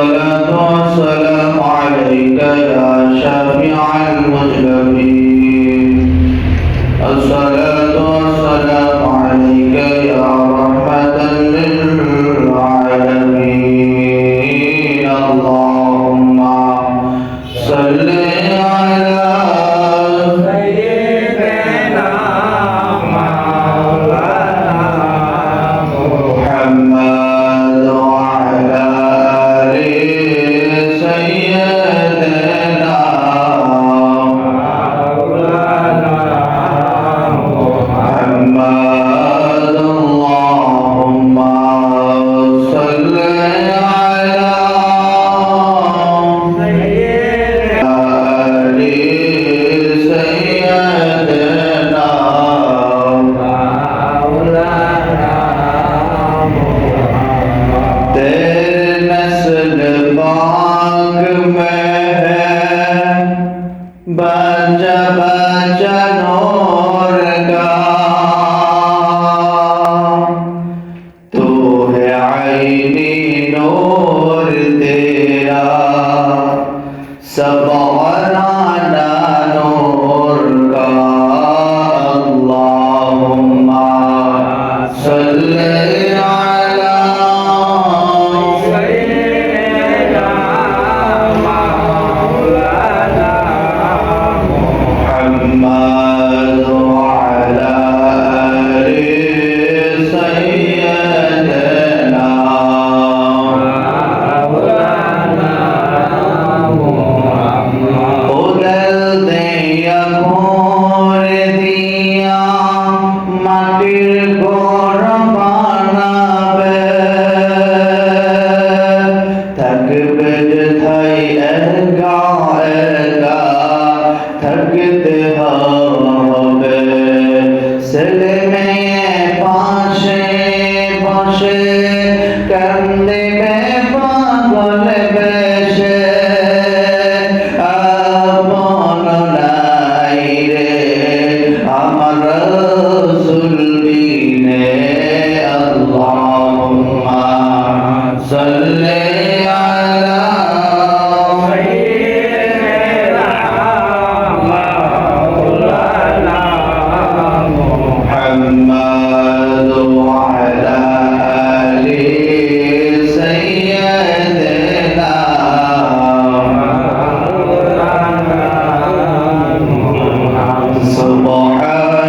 الصلاة والسلام عليك يا شافع المذنبين الصلاة والسلام عليك يا رحمة للعالمين اللهم صل على سيدنا مولانا محمد وعلى آل سيدنا مولانا محمد اللهم صل على آل سيدنا مولانا तेरे नस्ल पाक में है बचा बचा नूर का तू है आईनी नूर तेरा सब वराना नूर का अल्लाहुम्मा सल्ली अला सय्यिदना मौलाना मुहम्मद वअला आलि सय्यिदना मौलाना मुहम्मद उदल दिया मोर दिया माटिर घोर बानाबे থাকবে যেথায় একা একা থাকতে হবে ছেলে মেয়ে পাশে বসে কান্দিবে পাগল বেশে আপন নাই রে আমার রাসূল বিনে আল্লাহুম্মা সাল্লি আলা সাইয়্যিদিনা মাওলানা মুহাম্মদ ওয়া আলা আলি সাইয়্যিদিনা মাওলানা মুহাম্মদ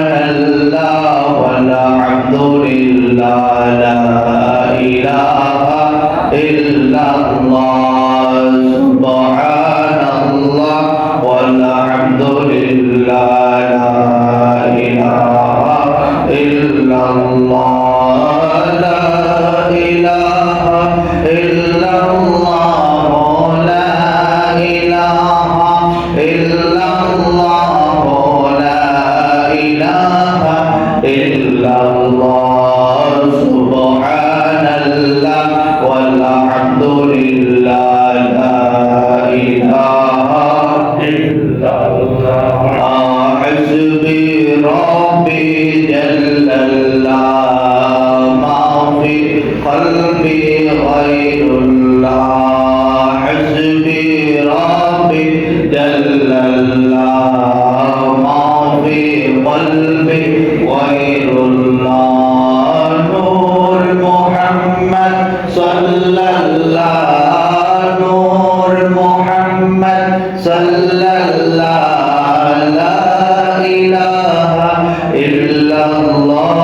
সুবহানাল্লাহ ওয়াল হামদুলিল্লাহ লা ইলাহা ইল্লাল্লাহ সুবহানাল্লাহ ওয়াল হামদুলিল্লাহ লা ইলাহা ইল্লাল্লাহ লা ইলাহা ইল্লাল্লাহ লা ইলাহা ইল্লাল্লাহ লা ইলাহা ইল্লাল্লাহ সুবহানাল্লাহ ওয়াল হামদুলিল্লাহ লা ইলাহা ইল্লাল্লাহ হাসবি রাব্বি জাল্লাল্লাহ মা ফি কলবি গায়রুল্লাহ হাসবি রাব্বি জাল্লাল্লাহ মা ফি কলবি গায়রুল্লাহ নূর মুহাম্মদ সাল্লাল্লাহ নূর মুহাম্মদ সাল্লাল্লাহ লা ইলাহা ইল্লাল্লাহ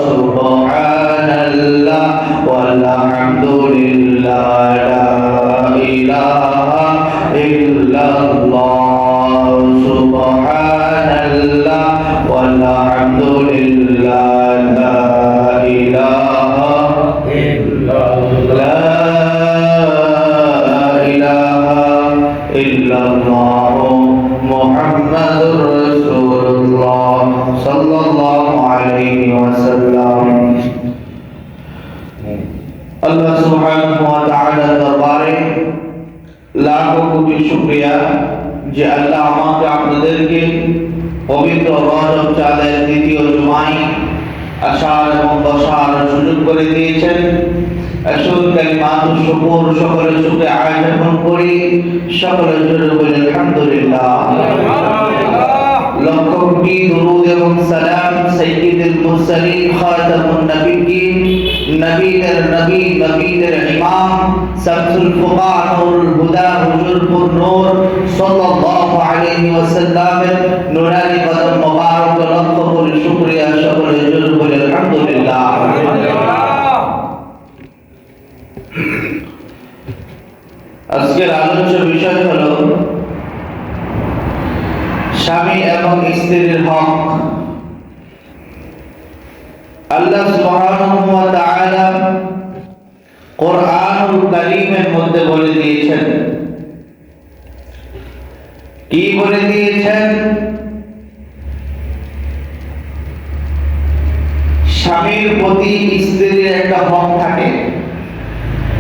সুবহানাল্লাহ ওয়াল হামদুলিল্লাহ লা ইলাহা ইল্লাল্লাহ সুবহানাল্লাহ ওয়াল হামদুলিল্লাহ লা ইলাহা ইল্লাল্লাহ ইল্লাল্লাহ মুহাম্মাদুর রাসূলুল্লাহ সাল্লাল্লাহু আলাইহি ওয়াসাল্লাম আল্লাহ সুবহানাহু ওয়া তাআলা দরবারে লাখো কোটি শুকরিয়া যে আল্লাহ আমাকে আপনাদেরকে পবিত্র রজব চাঁদের দ্বিতীয় জুমায় আসার এবং বসার সুযোগ করে দিয়েছেন। আসুন কালিমাতুশ শুকর, সকলে শুকরিয়া জ্ঞাপন করি, সকলে জোরে বলি আলহামদুলিল্লাহ। লক্ষ কোটি দুরূদ এবং সালাম সাইয়্যিদুল মুরসালিন খাতামুন নবিয়্যিন, নবীদের নবী, নবীদের ইমাম, শামসুল ফুকা, নূরুল হুদা, হুজুরপুর নূর সাল্লাল্লাহু আলাইহি ওয়াসাল্লামের নূরানি কদম মোবারক লক্ষ কোটি শুকরিয়া, সকলে জোরে বলি আলহামদুলিল্লাহ। আজকের আলোচ্য বিষয় হলো স্বামী এবং স্ত্রীর হক। আল্লাহ সুবহানাহু ওয়া তাআলা কোরআনুল কারীমের মধ্যে বলে দিয়েছেন, কি বলে দিয়েছেন? স্বামীর প্রতি স্ত্রীর একটা হক থাকে,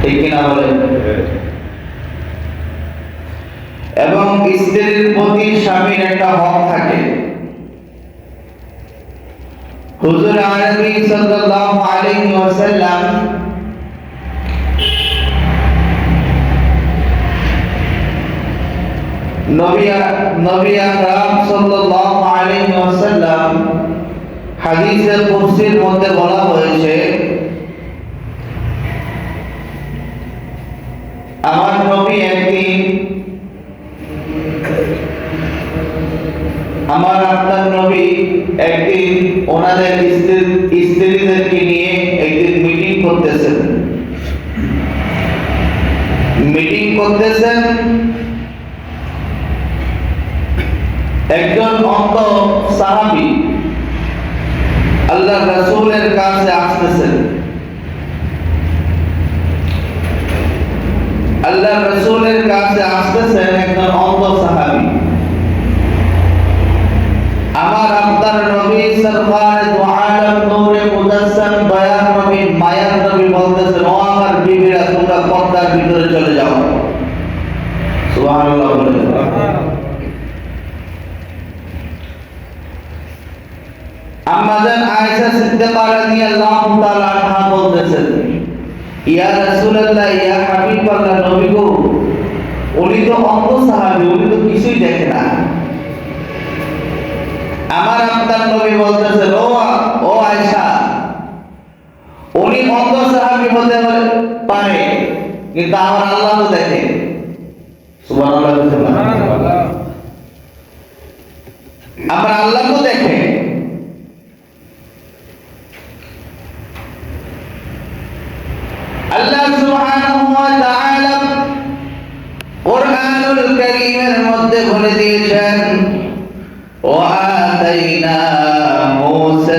ঠিক কিনা বলেন? এবং স্ত্রীর প্রতি স্বামীর একটা হক থাকে। হুজুর আরবি সাল্লাল্লাহু আলাইহি ওয়াসাল্লাম নবী আকরাম সাল্লাল্লাহু আলাইহি ওয়াসাল্লাম হাদিসে কুরসির মধ্যে বলা হয়েছে, আমার নবী একদিন, আমার আপনার নবী একদিন ওনাদের স্ত্রীদেরকে নিয়ে একদিন মিটিং করতেছেন। একজন অন্ধ সাহাবী আল্লাহ রাসূলের কাছে আসতেছেন। আল্লাহ রাসূলের কাছে আসতেছেন একজন অন্ধ সাহাবী। আমার আপনার নবী সরকারে দু আলম নূরে মুজাসসাম দয়ার নবী, মায়ার নবী বলতেছেন, ও আমার বিবিরা, তোমরা পর্দার ভিতরে চলে যাও। সুবহানাল্লাহ বলেন। আম্মা জান আয়েশা সিদ্দিকা রাদিয়াল্লাহু তাআলা আনহা বলতেছেন, ইয়া রাসূলুল্লাহ, ইয়া হাবিবাল্লাহ, নবী গো, উনি তো অন্ধ সাহাবী, উনি তো কিছুই দেখে না। আমার আপনার নবী বলতেছেন, ও আয়েশা, উনি অন্ধ সাহাবী হতে পারে, কিন্তু আমার আল্লাহ তো দেখে। সুবহানাল্লাহ। আমার আল্লাহ তো দেখে। আল্লাহ সুবহানাহু ওয়া তাআলা কোরআনুল কারীমের মধ্যে বলে দিয়েছেন, وآتينا موسى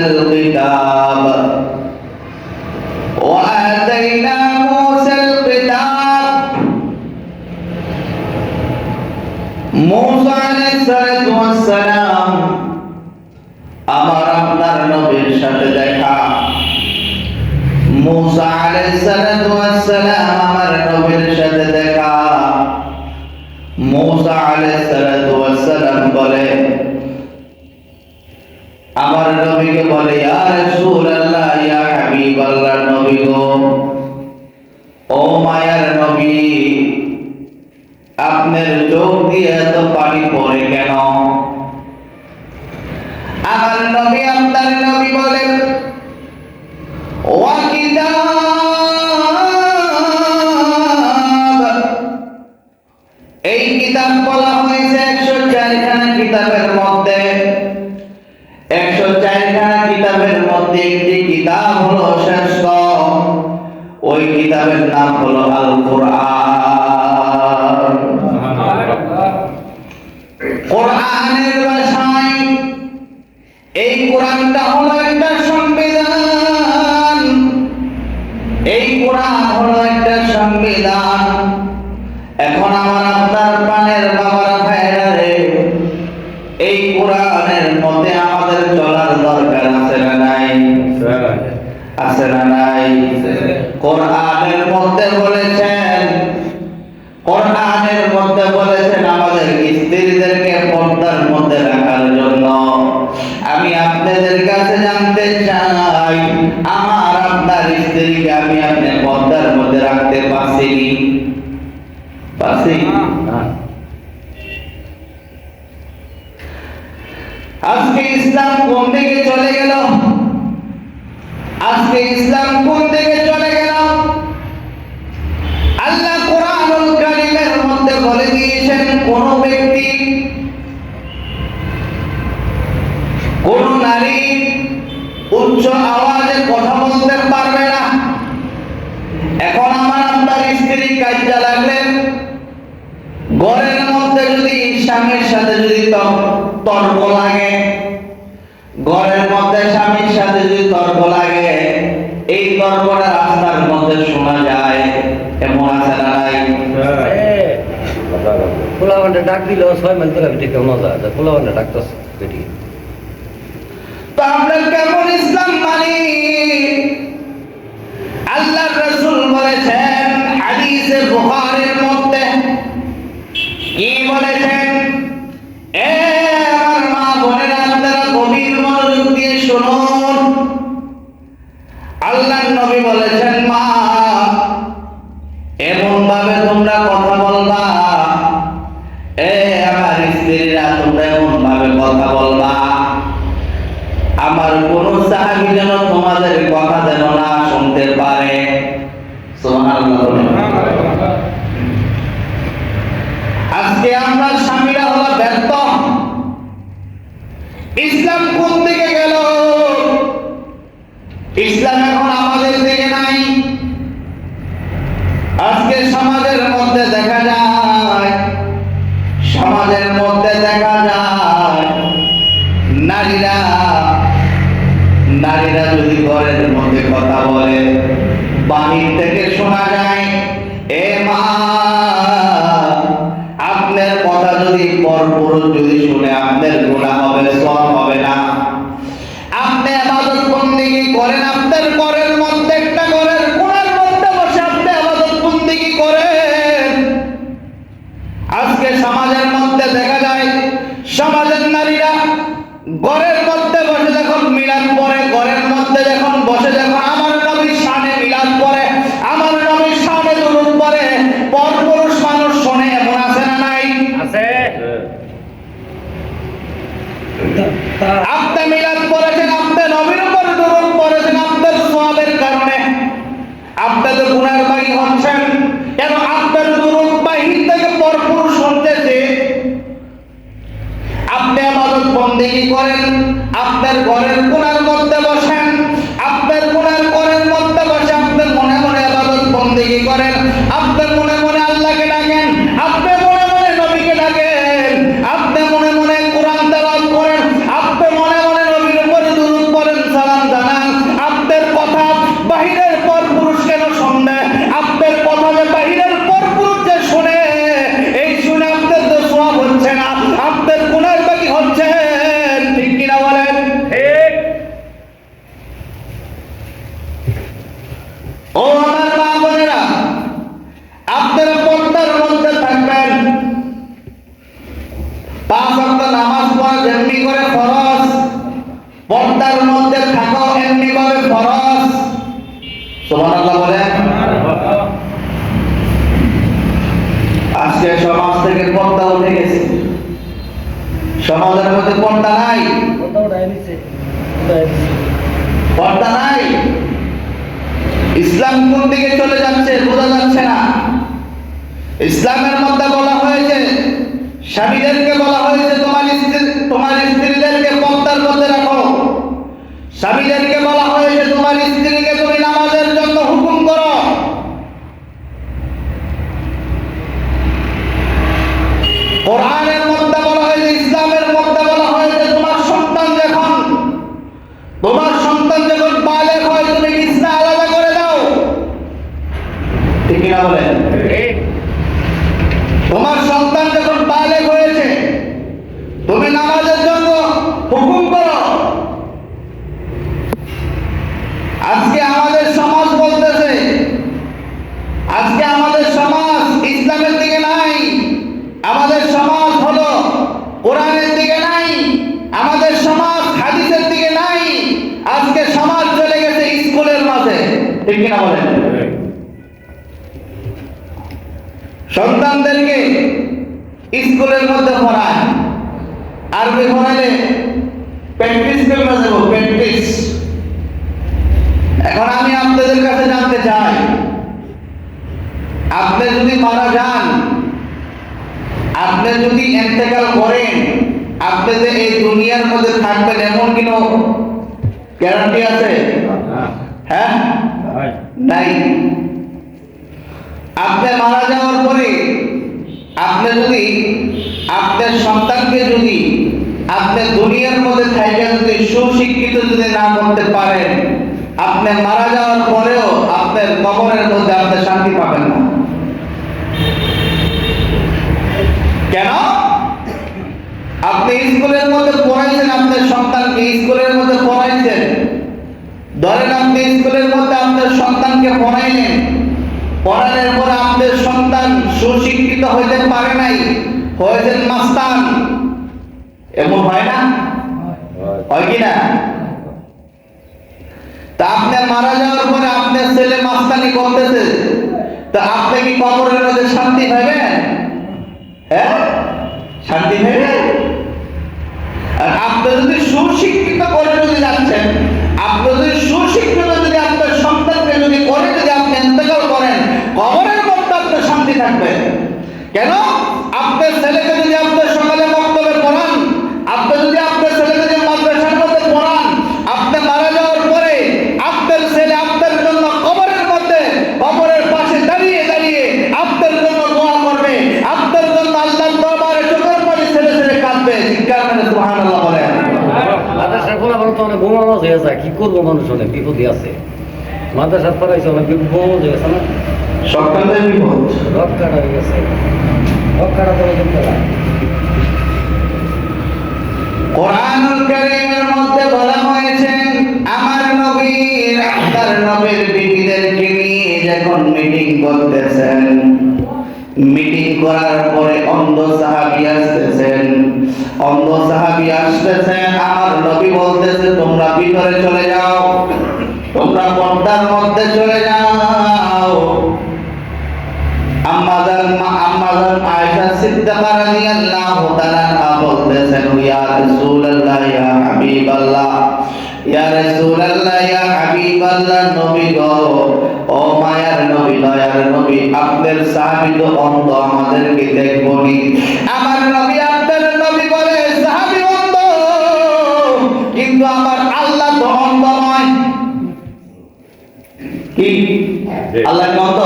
الكتاب मूसा अलैहिस्सलातु वस्सालाम আমার আপনার নবীর সাথে দেখা। मूसा अलैहिस्सलातु वस्सालाम আমার নবীর সাথে দেখা। मूसा अलैहिस्सलातु वस्सालाम বলে, আমার নবীকে বলে, ইয়া রাসূলুল্লাহ, ইয়া হাবিবাল্লাহ, নবী গো, ও মায়ার নবী, আপনার চোখ দিয়ে এত পানি পড়ে কেন? আমার নবী, আপনার নবী বলেন, ওয়া কিতাব, এই কিতাব বলা হয়েছে 104 খানা কিতাবের মধ্যে। 104 খানা কিতাবের মধ্যে একটি কিতাব হলো শ্রেষ্ঠ, ওই কিতাবের নাম হলো আল কোরআন। কোরআনের ভাষায় এই কোরআনটা হলো একটা সংবিধান। এই কোরআন হলো একটা সংবিধান। এখন আমার আপনার প্রাণের বাবারা, ভাইরা রে, এই কোরআনের মধ্যে আমাদের চলার দরকার আছে না নাই? আছে না নাই? কোরআনের মধ্যে বলেছেন, কোরআনের মধ্যে বলেছেন আমাদের স্ত্রীদেরকে পর্দার মধ্যে রাখার জন্য। আমি আপনাদের কাছে জানতে চাই, স্ত্রীকে আমি আপনার পর্দার মধ্যে রাখতে পারছি? আজকে ইসলাম কোন দিকে চলে গেল? আজকে ইসলাম কোন দিকে চলে গেল? আল্লাহ কোরআনুল কারীমের মধ্যে বলে দিয়েছেন, কোন ব্যক্তি, কোন নারী উচ্চ আওয়াজে কথা বলতে পারবে না। এখন আমার আপনার স্ত্রী কাজে লাগলেন, ঘরের মধ্যে যদি স্বামীর সাথে যদি তর্ক লাগে, ঘরের মধ্যে স্বামীর সাথে যদি তর্ক লাগে, এই তর্কটা রাস্তার মধ্যে শোনা যায়, এমন আছে না নাই? পোলাবানটা ডাক দিল 6 মাইল করে বেটি কেমন মজা, পোলাবানটা ডাকতেছ বেটি। তো আমরা কেমন ইসলাম মানি? আল্লাহর রাসূল বলেছেন হাদিসে বুখারীর মধ্যে, কি বলেছেন? এ আমার মা বোনেরা, আপনারা গভীর মনোযোগ দিয়ে শুনুন। আল্লাহর নবী বলেছেন, মা, এমন ভাবে তোমরা কথা বলবা, এ আমার স্ত্রীরা, তোমরা এমন ভাবে কথা বলবা, আমার কোন সাহাবী যেন তোমাদের কথা যেন না শুনতে পারে। সুবহানাল্লাহ। আজকে আমরা স্বামীরা হলো ব্যর্থ। ইসলাম কোন দিকে গেল? ইসলাম এখন আমাদের দিকে নাই। আজকে সমাজের মধ্যে দেখা যায়, সমাজের মধ্যে দেখা যায় নারীরা যদি ঘরের মধ্যে কথা বলে, বাহির থেকে শোনা যায়, এ মা, আপনার কথা যদি পরপুরুষ যদি শুনে আপনার গুনাহ হবে, সওয়াব হবে না। আপনি ইবাদত বন্দেগী করেন, আপনার ঘরের মধ্যে একটা ঘরের কোণার মধ্যে বসে আপনি ইবাদত বন্দেগী করেন। আজকে সমাজের মধ্যে দেখা যায়, সমাজের নারীরা ঘরের মধ্যে বসে যখন মিলাদ পড়ে, ঘরের মধ্যে যখন বসে যখন আমার নবীর শানে মিলাদ পড়ে, আমার নবীর শানে দুরূদ পড়ে, পরপুরুষ মানুষ শুনে, এমন আছে না নাই? আছে। আপনি মিলাদ পড়েছেন, আপনি নবীর উপর দুরূদ পড়েছেন, আপনার সওয়াবের কারণে আপনাদের গুনাহের বাগী হচ্ছেন। কেন? আপনার দুরূদ বাহির থেকে পরপুরুষ শুনতেছে। আপনি ইবাদত বন্দেগী করেন, আপনার ঘরের কোণার মধ্যে বসেন, আপনার কোণার ঘরের মধ্যে বসে আপনি মনে মনে ইবাদত বন্দেগী করেন, আপনি মনে মনে আল্লাহকে ডাকেন, আপনি মনে মনে নবীকে ডাকেন, আপনি মনে মনে কোরআন তেলাওয়াত করেন, আপনি মনে মনে নবীর উপর দুরূদ পড়েন, সালাম জানান। আপনার কথা বাহিরের পরপুরুষ কেন শুনবে? আপনার কথা যে বাহিরের পরপুরুষ যে শুনে, এই শুনে আপনার তো সওয়াব হচ্ছে না, আপনার গুনাহের বাকি হচ্ছে। ঠিক কিনা বলেন? ঠিক। ও আমার মা বোনেরা, আপনারা পর্দার মধ্যে থাকবেন। 5 ওয়াক্ত নামাজ পড়া যেমনি করে ফরজ, পর্দার মধ্যে থাকো এমনি ভাবে ফরজ। সুবহানাল্লাহ বলেন। আজকে সমাজ থেকে পর্দা উঠে গেছে, সমাজের মধ্যে পর্দা নাই, পর্দা নাই। ইসলাম কোন দিকে চলে যাচ্ছে বোঝা যাচ্ছে না। ইসলামের মধ্যে বলা হয়েছে, স্বামীদেরকে বলা হয়েছে তোমার স্ত্রীদেরকে পর্দার মধ্যে রাখো। স্বামীদেরকে বলা হয়েছে তোমার স্ত্রীকে তুমি নামাজের জন্য হুকুম করো। কোরআনের মধ্যে বলা হয়েছে, ইসলামের মধ্যে বলা হয়েছে, তোমার সন্তান যখন বালেগ হয় তুমি বিছনা আলাদা করে দাও। ঠিক কিনা বলেন? তোমার সন্তান যখন বালেগ হয়েছে তুমি নামাজের জন্য হুকুম করো। আজকে আমাদের সমাজ বলতেছে, আজকে আমাদের সমাজ ইসলামের দিকে নাই, আমাদের সমাজ হলো কোরআনের দিকে নাই, আমাদের সমাজ হাদিসের দিকে নাই। আজকে সমাজ চলে গেছে স্কুলের মাঝে। ঠিক কিনা বলেন? সন্তানদেরকে স্কুলের মধ্যে পড়ায়, আরবি পড়াইলে প্র্যাকটিস করতে যাবো, প্র্যাকটিস। এখন আমি আপনাদের কাছে জানতে চাই, আপনি যদি মারা যান, আপনি যদি ইন্তেকাল করেন, আপনি যে এই দুনিয়ার মধ্যে থাকবেন এমন কোনো গ্যারান্টি আছে? হ্যাঁ, নাই। আপনি মারা যাওয়ার পরে আপনি যদি আপনার সন্তানকে যদি আপনি দুনিয়ার মধ্যে থাইকা যদি সুশিক্ষিত যদি না করতে পারেন, আপনি মারা যাওয়ার পরেও আপনার কবরের মধ্যে আপনি শান্তি পাবেন না। কেন? আপনি স্কুলের মধ্যে পড়াইছেন, আপনার সন্তানকে স্কুলের মধ্যে পড়াইছেন, ধরেন আপনি স্কুলের মধ্যে আপনার সন্তানকে পড়াইলেন, পড়ানোর পরে আপনার সন্তান সুশিক্ষিত হইতে পারে নাই, হয়েছেন মাস্তান, এমন হয় না? হয় কি না? তা আপনি মারা যাওয়ার পরে আপনার ছেলে মাস্তানি করতেছে, তা আপনি কি কবরের মধ্যে শান্তি পাবেন? হ্যাঁ, শান্তি পাবেন? আর আপনি যদি সুশিক্ষিত করে যদি যাচ্ছেন, আপনি যদি সুশিক্ষিত যদি আপনার সন্তানকে যদি করে যদি আপনি ইন্তেকাল করেন, কবরের মধ্যে আপনার শান্তি থাকবে। কেন? আপনার ছেলেকে যদি আপনার সকালে মক্তবে পড়ান, আপনি যদি আপনার ছেলেকে যদি মাদ্রাসার মধ্যে পড়ান, আপনি মারা যাওয়ার পরে আপনার ছেলে আপনার জন্য কবরের মধ্যে, কবরের পাশে দাঁড়িয়ে দাঁড়িয়ে আপনার জন্য দোয়া করবে, আপনার জন্য আল্লাহর দরবারে চোখের পানি ছেড়ে ছেড়ে কাঁদবে। চিৎকার করে সুবহানাল্লাহ বলেন। মাদ্রাসার খোলা মানুষ তো অনেক বোমাবাজ হয়ে যায়, কি করবো? মানুষ অনেক বিপদে আছে, মাদ্রাসার পড়াইছে অনেক বিপদ হয়ে গেছে না, সন্তানদের বিপদ, রক্ষাটা হয়ে গেছে, রক্ষাটা করে দেখতে লাগে। কোরআনুল কারীমের মধ্যে বলা হয়েছে, আমার নবী আপনার নবীর বিবিদেরকে নিয়ে যখন মিটিং করতেছেন, মিটিং করার পরে অন্ধ সাহাবী আসতেছেন, অন্ধ সাহাবী আসতেছেন, আমার নবী বলতেছে তোমরা ভিতরে চলে যাও, তোমরা পর্দার মধ্যে চলে যাও। আম্মাজান আয়েশা সিদ্দিকা রাদিয়াল্লাহু তাআলা বলতেছেন, ইয়া রাসূলুল্লাহ, ইয়া হাবিবাল্লাহ, ইয়া রাসূলুল্লাহ, ইয়া হাবিবাল্লাহ, নবী গো, ও মায়ার নবী, দয়ার নবী, আপনার সাহাবী তো অন্ধ, আমাদেরকে দেখবনি। আমার নবী আপনার নবী বলে সাহাবী অন্ধ, কিন্তু আমার আল্লাহ তো অন্ধ নয়। কি আল্লাহ কি অন্ধ?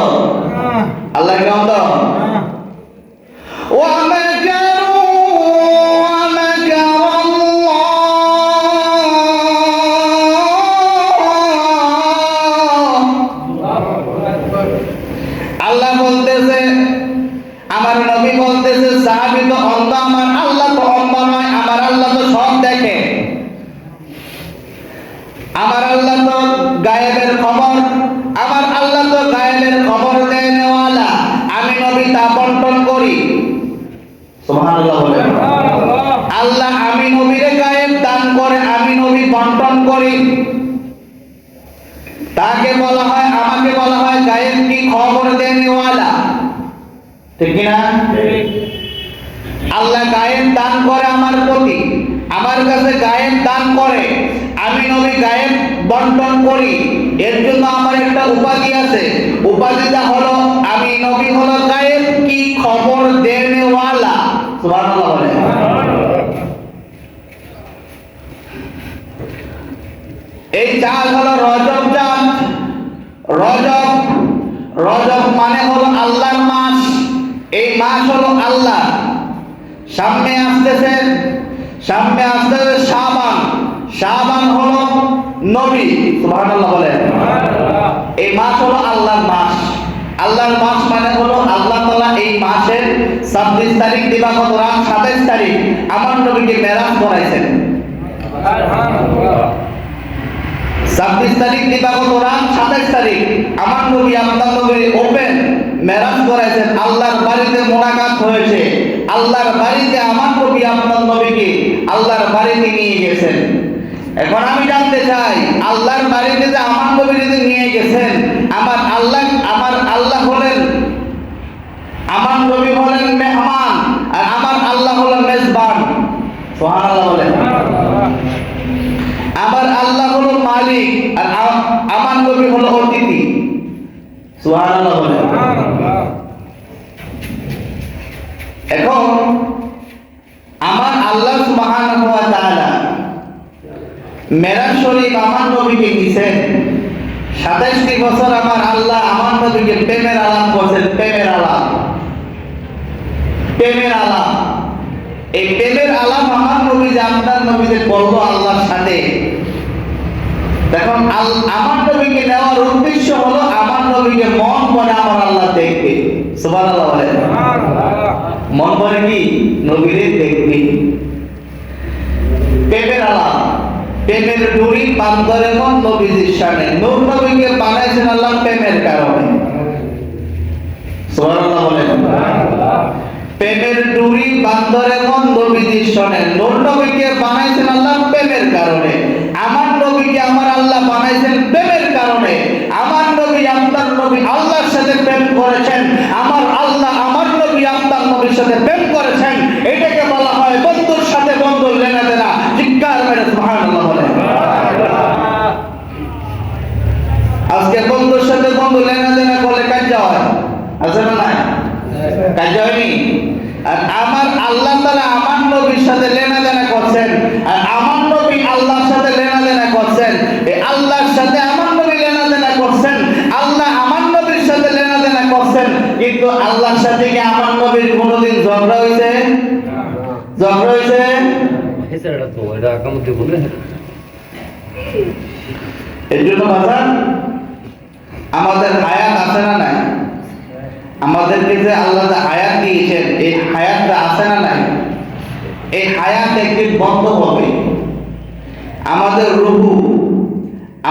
আল্লাহ কি অন্ধ? ওয়া মাকারু ওয়া মাকারাল্লাহ, আল্লাহ বলতেছে, আমার নবী বলতেছে সাহাবী তো অন্ধ, আমার আল্লাহ তো অন্ধ নয়, আমার আল্লাহ তো সব দেখে, আমার আল্লাহ তো গায়েবের খবর, আমার আল্লাহ তো গায়েবের খবর দেওয়ালা, আমি নবী তা বন্টন করি। সুবহানাল্লাহ বলেন। আল্লাহ আমি নবীরে গায়েব দান করে, আমি নবী বন্টন করি। তাকে বলা হয়, আমাকে বলা হয় গায়েব কি খবর দেওয়ালা, ঠিক কি না? আল্লাহ গায়েব দান করে আমার প্রতি, আমার কাছে গায়েব দান করে, আমি নবী গায়েব বন্টন করি। এর জন্য আমার একটা উপাধি আছে, উপাধিটা হলো আমি নবী হলো গায়েব কি খবর দেনেওয়ালা। সুবহানাল্লাহ বলেন। এই চাঁদ হলো রজব চাঁদ। রজব, রজব মানে হলো আল্লাহর মাস, এই মাস হলো আল্লাহ। সামনে আসতেছে শাবান, শাবান হলো নবী। সুবহানাল্লাহ বলেন। এই মাস হলো আল্লাহর মাস, আল্লাহর মাস মানে হলো আল্লাহ তাআলা এই মাসের 26 তারিখ দিবাগত রাত 27 তারিখ আমার নবীকে মেরাজ করাইছেন। 26 তারিখ দিবাগত রাত 27 তারিখ আমার নবী আপনার নবীর ওপেন মেরাজ করাইছেন। আল্লাহর বাড়িতে মোলাকাত হয়েছে, আল্লাহর বাড়িতে আমার নবী আপনার নবীকে আল্লাহর বাড়িতে নিয়ে গেছেন। এখন আমি জানতে চাই, আল্লাহর বাড়িতে যে আমার নবীকে নিয়ে গেছেন, সুবহানাল্লাহ বলেন। এখন আমার আল্লাহ সুবহানাহু ওয়া তাআলা মেরাজ শরীফ আমার নবীকে দিয়েছেন। 27টি বছর আমার আল্লাহ আমার নবীকে প্রেমের আলাপ করছেন, প্রেমের আলাপ, প্রেমের আলাপ। এই প্রেমের আলাপ আমার নবী যে আপনার নবীকে করলো আল্লাহর সাথে। দেখুন আমার নবীকে নেওয়ার উদ্দেশ্য হলো আমার নবীকে মন করে আমার আল্লাহ দেখবে। সুবহানাল্লাহ বলেন। মন করে কি নবীরে দেখবে। প্রেমের আলাপ, প্রেমের ডুরি বান্দরে মন নবীজির সামনে। নূর নবীকে বানাইছেন আল্লাহ প্রেমের কারণে। সুবহানাল্লাহ বলেন। প্রেমের ডুরি বান্দরে মন নবীজির সামনে। নূর নবীকে বানাইছেন আল্লাহ প্রেমের কারণে। আমার নবীকে আমার আল্লাহ বানাইছেন প্রেমের কারণে। আমার নবী আপনার নবী আল্লাহর সাথে প্রেম করেছেন, আমার আল্লাহ আমার নবী আপনার নবীর সাথে প্রেম করেছেন। এটাকে বলা হয় বন্ধুর সাথে বন্ধু লেনা দেনা। চিৎকার মেরে সুবহানাল্লাহ বলেন। আজকে বন্ধুর সাথে বন্ধু লেনা দেনা করলে কাজা হয়, আছে না নাই? কাজা হয়নি। আর আমার আল্লাহ তাআলা আমার নবীর সাথে লেনা দেনা করছেন, আর আমার নবী আল্লাহর সাথে লেনা দেনা করছেন। এই আল্লাহর সাথে আমার নবী লেনা দেনা করছেন, আল্লাহ আমার নবীর সাথে লেনা দেনা করছেন। কিন্তু আল্লাহর সাথে কি আমার নবীর কোনোদিন ঝগড়া হয়েছে? ঝগড়া হয়েছে? এটা তো এটা কামতে বলে এর জন্য বাজার আমাদের হায়াত আছে না নাই? আমাদেরকে যে আল্লাহ যে হায়াত দিয়েছেন, এই হায়াতটা আছে না নাই? এই হায়াত একদিন বন্ধ হবে। আমাদের রূহু,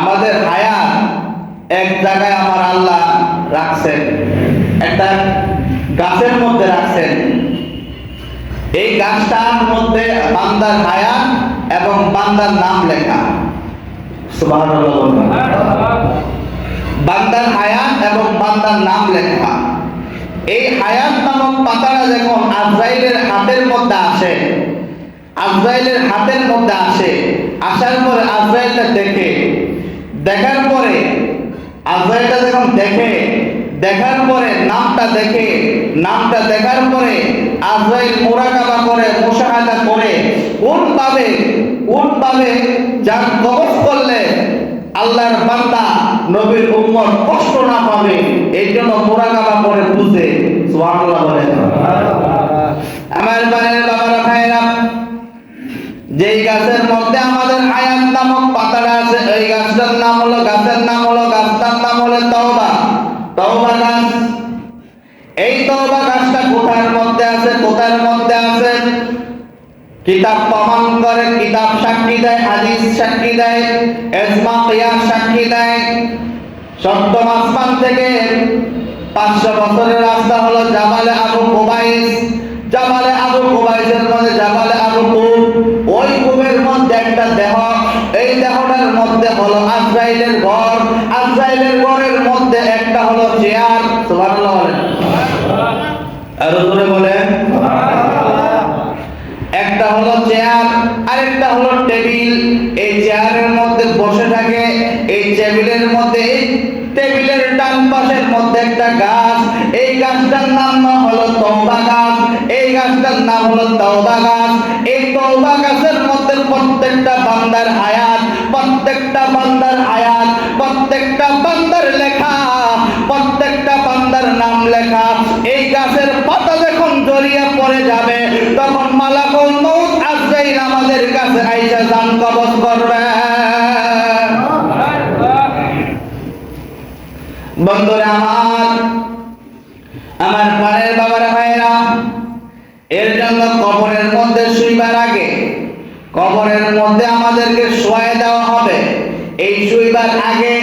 আমাদের হায়াত এক জায়গায় আমার আল্লাহ রাখছেন, একটা গাছের মধ্যে রাখছেন। এই গাছটার মধ্যে বান্দার হায়াত এবং বান্দার নাম লেখা। সুবহানাল্লাহ। বান্দার হায়াত এবং বান্দার নাম লেখা। এই হায়াত নামক পাতাটা যখন আজরাইলের হাতের মধ্যে আসে, আজরাইলের হাতের মধ্যে আসে, আসার পরে আজরাইলটা দেখে, দেখার পরে আজরাইলটা যখন দেখে, দেখার পরে নামটা দেখে, নামটা দেখার পরে আজরাইল মুরাকাবা করে, মুশাহাদা করে কোনভাবে যার কবজ করলে আল্লাহর বান্দা নবীর উম্মত কষ্ট না পাবে, এই জন্য মুরাকাবা করে বুঝে। সুবহানাল্লাহ বলেন। আমার বানের বাবারা ভাইরা, যেই গাছের মধ্যে আমাদের হায়াত নামক পাতাটা আছে, এই গাছটার নাম হলো, গাছের নাম হলো, গাছটার নাম হলো তওবা। তওবা গাছ। এই তওবা গাছটা কোথার মধ্যে আছে? কোথার মধ্যে আছে? কিতাব প্রমাণ করে, কিতাব সাক্ষী দেয়, হাদিস সাক্ষী দেয়, ইজমা কিয়াস সাক্ষী দেয়। সপ্তম আসমান থেকে 500 বছরের রাস্তা হলো জাবালে আবু কুবাইস। জাবালে আবু কুবাইসের মধ্যে জাবালে আবু কুব, ওই কুবের মধ্যে একটা দেহ, এই দেহটার মধ্যে হলো আজরাইলের ঘর, আজরাইলের ঘরের মধ্যে একটা হলো চেয়ার। সুবহানাল্লাহ বলেন। আর জোরে বলেন। একটা হলো চেয়ার, আরেকটা হলো টেবিল। এই চেয়ারের মধ্যে বসে থাকে, এই টেবিলের মধ্যে, টেবিলের ডান পাশের মধ্যে একটা গাছ, এই গাছটার নাম হলো তওবা গাছ। এই গাছটার নাম হলো তওবা গাছ। এই তওবা গাছের মধ্যে প্রত্যেকটা বান্দার হায়াত, প্রত্যেকটা বান্দার হায়াত, প্রত্যেকটা বান্দার লেখা, প্রত্যেকটা বান্দার নাম লেখা। এই গাছের পাতা যখন জড়িয়ে পড়ে যাবে, তখন মালাকুল মউত আজরাইল আমাদের কাছে আইসা জান কবজ করবে। বন্ধুরা আমার প্রাণের বাবার ভাইরা, এর জন্য কবরের মধ্যে শুইবার আগে, কবরের মধ্যে আমাদেরকে শোয়ায় দেওয়া হবে। এই শুইবার আগে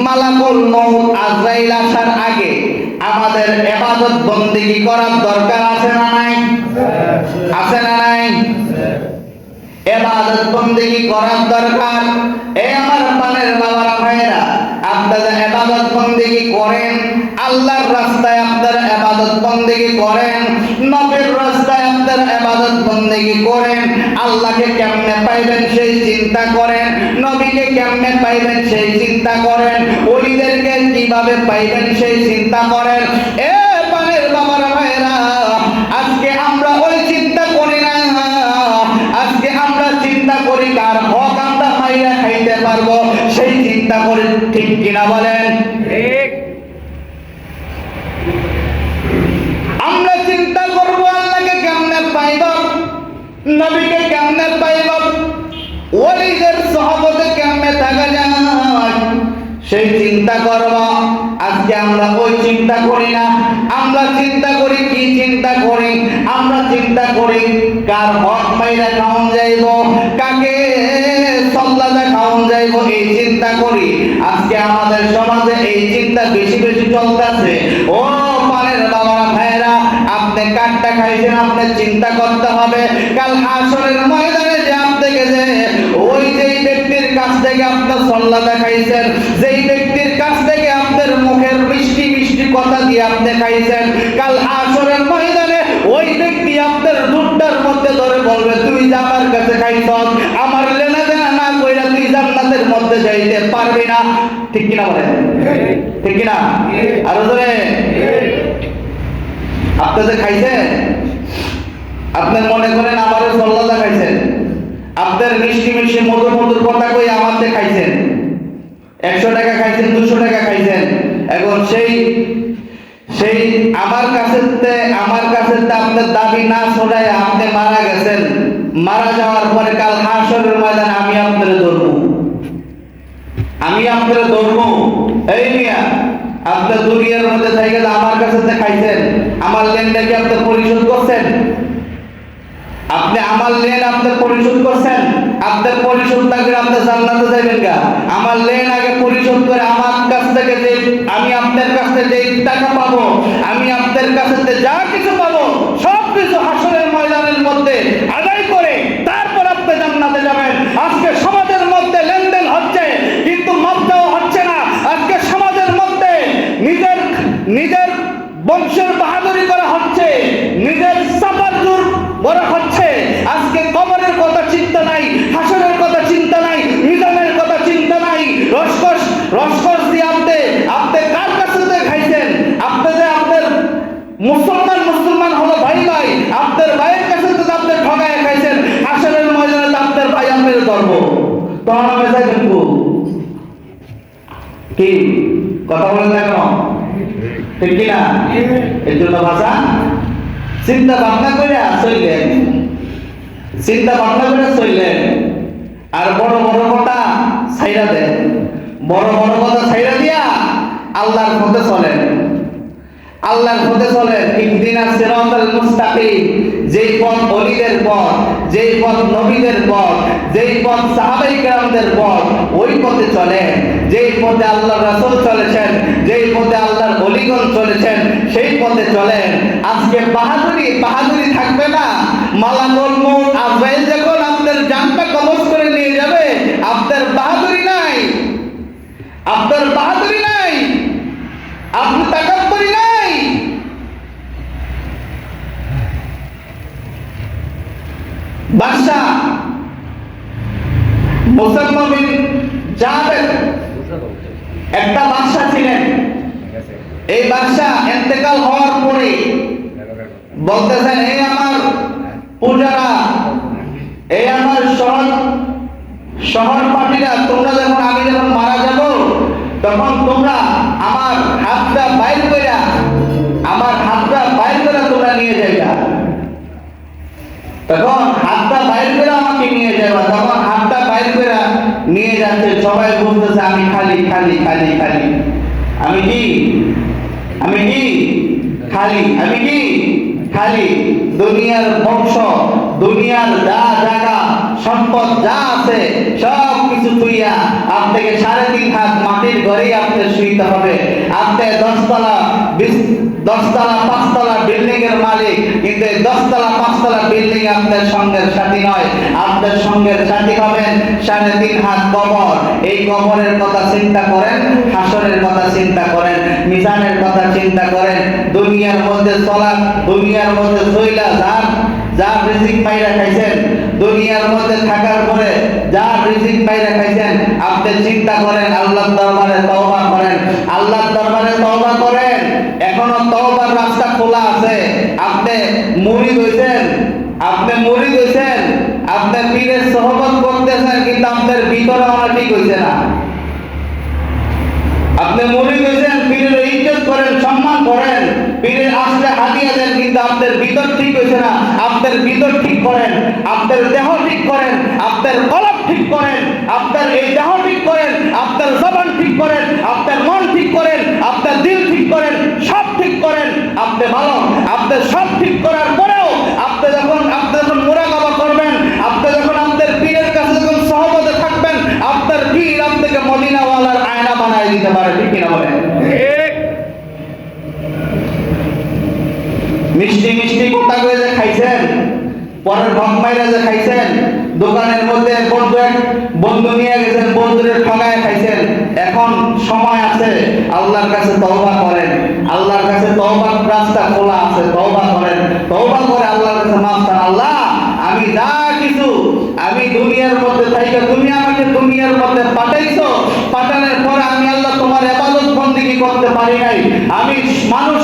মালাকুল মউত আজরাইল আসার আগে আমাদের ইবাদত বন্দেগী করার দরকার আছে না নাই? আছে না নাই? ইবাদত বন্দেগী করার দরকার। এই আমার প্রাণের বাবারা ভাইরা, আপনারা ইবাদত বন্দেগী করেন, আল্লাহর রাস্তায় আপনারা ইবাদত বন্দেগী করেন, নবীর রাস্তায় আপনারা ইবাদত বন্দেগী করেন। আল্লাহকে কেমনে পাইবেন সেই চিন্তা করেন, নবীকে কেমনে পাইবেন সেই চিন্তা করেন, ওলিদেরকে কিভাবে পাইবেন সেই চিন্তা করেন। এ পানের বাবার ভাইরা, আজকে আমরা ওই চিন্তা করি না। আজকে আমরা চিন্তা করি কার হক আমরা মাইরা খাইতে পারবো, সেই চিন্তা করি। ঠিক কিনা বলেন? ঠিক। আমরা চিন্তা করবো আল্লাহকে কেমনে পাইব, নবীকে কেমনে পাইব, ওলিদের সহবতে কেমনে থাকা যায়, সেই চিন্তা করব। আজকে আমরা ওই চিন্তা করি না। আমরা চিন্তা করি কি চিন্তা করি? আমরা চিন্তা করি কার হক মাইরা খাওয়ান যাইব, কাকে সল্লাদা খাওয়ান যাইব, এই চিন্তা করি। আজকে আমাদের সমাজে এই চিন্তা বেশি বেশি চলতেছে। ও পানের বাবারা ভাইরা, আপনি কাটটা খাইছেন, আপনি চিন্তা করতে হবে কাল হাসরের ময়দানে যে আপনাকে যে ওই যেই ব্যক্তির কাছ থেকে আপনি সল্লাদা খাইছেন, যেই ব্যক্তির কাছ থেকে আপনার মুখের মিষ্টি মিষ্টি কথা দিয়ে আপনি খাইছেন, কাল হাসরের ময়দানে ওই ব্যক্তি আপনার দুধটার মধ্যে ধরে বলবে, তুই যে আমার কাছে খাইছ, আমার লেনা দেনা না কইরা তুই জান্নাতের মধ্যে যাইতে পারবি না। ঠিক কিনা বলেন? ঠিক কিনা? আরো ধরে আপনি যে খাইছেন, আপনার মনে করেন আমারও সল্লাদা খাইছেন, আপনার মিষ্টি মিষ্টি মধুর মধুর কথা কই আমারতে খাইছেন, 100 টাকা খাইছেন, 200 টাকা খাইছেন। এখন সেই আমার কাছে আপনার দাবি না শোনায় আপনি মারা গেছেন। মারা যাওয়ার পরে কাল হাসরের ময়দানে আমি আপনারে ধরবো। এই মিয়া, আপনার দুনিয়ার মধ্যে থেকে আমার কাছে খাইছেন, আমার লেনটা কি আপনি পরিশোধ করছেন? আপনি আমার লেন আপনার পরিশোধ করছেন? আপনার পরিশোধ না করে আপনি জান্নাতে যাবেন গা? আমার লেন আগে পরিশোধ করে আমার কাছ থেকে যে আমি আপনার কাছ থেকে যে টাকা পাবো, আমি আপনার কাছ থেকে যা কিছু পাবো, সব কিছু হাসরের ময়দানের মধ্যে আদায় করে তারপর আপনি জান্নাতে যাবেন। আজকে সমাজের মধ্যে লেনদেন হচ্ছে, কিন্তু মাপ দেওয়া হচ্ছে না। আজকে সমাজের মধ্যে নিজের বংশের বাহাদুরি করা হচ্ছে, নিজের সাফার দূর বড় হচ্ছে। আজকে কবরের কথা চিন্তা নাই, হাসরের কথা চিন্তা নাই, মিজানের কথা চিন্তা নাই। রসকস দিয়ে আপনি কার কাছে খাইছেন? আপনি যে আপনার মুসলমান হলো ভাই, আপনার ভাইয়ের কাছে তো আপনি ঠগায় খাইছেন। হাসরের ময়দানে আপনার ভাই আপনার ধরবো, তখন আমি যাইবেন কি কথা বলেন না কেন? ঠিক কিনা? এর জন্য ভাষা চিন্তা ভাবনা করে চললেন, আর বড় বড় কথা ছাইরা দেন। বড় বড় কথা ছাইরা দিয়া আল্লাহর পথে চলেন। ইহদিনাস সিরাতাল মুস্তাকিম, যেই পথ ওলিদের পথ, যেই পথ নবীদের পথ, যেই পথ সাহাবায়ে কেরামদের পথ, ওই পথে চলেন। যেই পথে আল্লাহর রাসূল চলেছেন, যেই পথে আল্লাহর ওলিগণ চলেছেন, সেই পথে চলেন। আজকে বাহাদুরি থাকবে না। মালাকুল মউত আজরাইল যখন আপনার জানটা কবজ করে নিয়ে যাবে, আপনার বাহাদুরি নাই, আপনি তাকাব্বুরি নাই। বাদশা মুসাম্মা বিন জাবের একটা বাদশা ছিলেন। এই বাদশা ইন্তেকাল হওয়ার পরে বলতেছেন, এই আমার পূজারা, এই আমার শহর পার্টিরা, তোমরা যখন আমি যখন মারা যাব, তখন তোমরা আমার হাতটা বাইর করে তোমরা নিয়ে যাইবা। তখন হাতটা বাইর করে আমাকে নিয়ে যাবা। তখন হাতটা বাইর করে নিয়ে যাচ্ছে, সবাই বলতেছে আমি খালি। আমি কি খালি। দুনিয়ার বংশ, দুনিয়ার যা জায়গা সম্পদ যা আছে সব কিছু তুইয়া আপনাকে 3.5 হাত মাটির ঘরেই আপনার শুইতে হবে। আপনি 10 তলা 5 তলা বিল্ডিং এর মালিক, কিন্তু 10 তলা 5 তলা বিল্ডিং আপনার সঙ্গের সাথী নয়। আপনার সঙ্গের সাথী হবেন 3.5 হাত কবর। এই কবরের কথা চিন্তা করেন, হাসরের কথা চিন্তা করেন, মিজানের কথা চিন্তা করেন। দুনিয়ার মধ্যে চইলা যার রিজিক পাইরা খাইছেন, দুনিয়ার মধ্যে থাকার পরে যা রিজিক বাইরে খাইছেন আপনি চিন্তা করেন, আল্লাহর দরবারে তওবা করেন, আল্লাহর দরবারে তওবা করেন। এখনো তওবার রাস্তা খোলা আছে। আপনি মুরিদ হইছেন, আপনি মুরিদ হইছেন, আপনি পীরের সোহবত করতেছেন, কিন্তু আপনার ভিতরে অনেক ঠিক হইছে না। আপনি মুরিদ হইছেন, পীরের ইজ্জত করেন, সম্মান করেন, পীরের আসলে হাদিয়া দেন, কিন্তু আপনার ভিতর ঠিক হইছে না। আপনার ভিতর ঠিক করেন, আপনার দেহ ঠিক করেন, আপনার কলব ঠিক করেন, আপনার এই দেহ ঠিক করেন, আপনার জবান ঠিক করেন, আপনার মন ঠিক করেন, আপনার দিল ঠিক করেন, সব ঠিক করেন। আপনি ভালো, আপনি সব ঠিক করার পরেও আপনি যখন মুরাকাবা করবেন, আপনি যখন আপনার পীরের কাছে যখন সহবতে থাকবেন, আপনার পীর আপনাকে মদিনাওয়ালার আয়না বানায় দিতে পারে, ঠিক কিনা বলেন? মিষ্টি মিষ্টি কথা কয়ে যে খাইছেন, পরের ভাগ মাইরা যে খাইছেন, দোকানের মধ্যে বন্ধু নিয়ে গেছেন, বন্ধুদের ঠগায় খাইছেন। এখন সময় আছে, আল্লাহর কাছে তওবা করেন, আল্লাহর কাছে তওবার রাস্তা খোলা আছে, তওবা করেন, তওবা করে আল্লাহর কাছে মাফ চান। আল্লাহ, আমি যা কিছু আমি দুনিয়ার মধ্যে থাইকা, তুমি আমাকে দুনিয়ার মধ্যে পাঠাইছো, পাঠানোর পরে আমি আল্লাহ তোমার ইবাদত বন্দেগী করতে পারি নাই, আমি মানুষ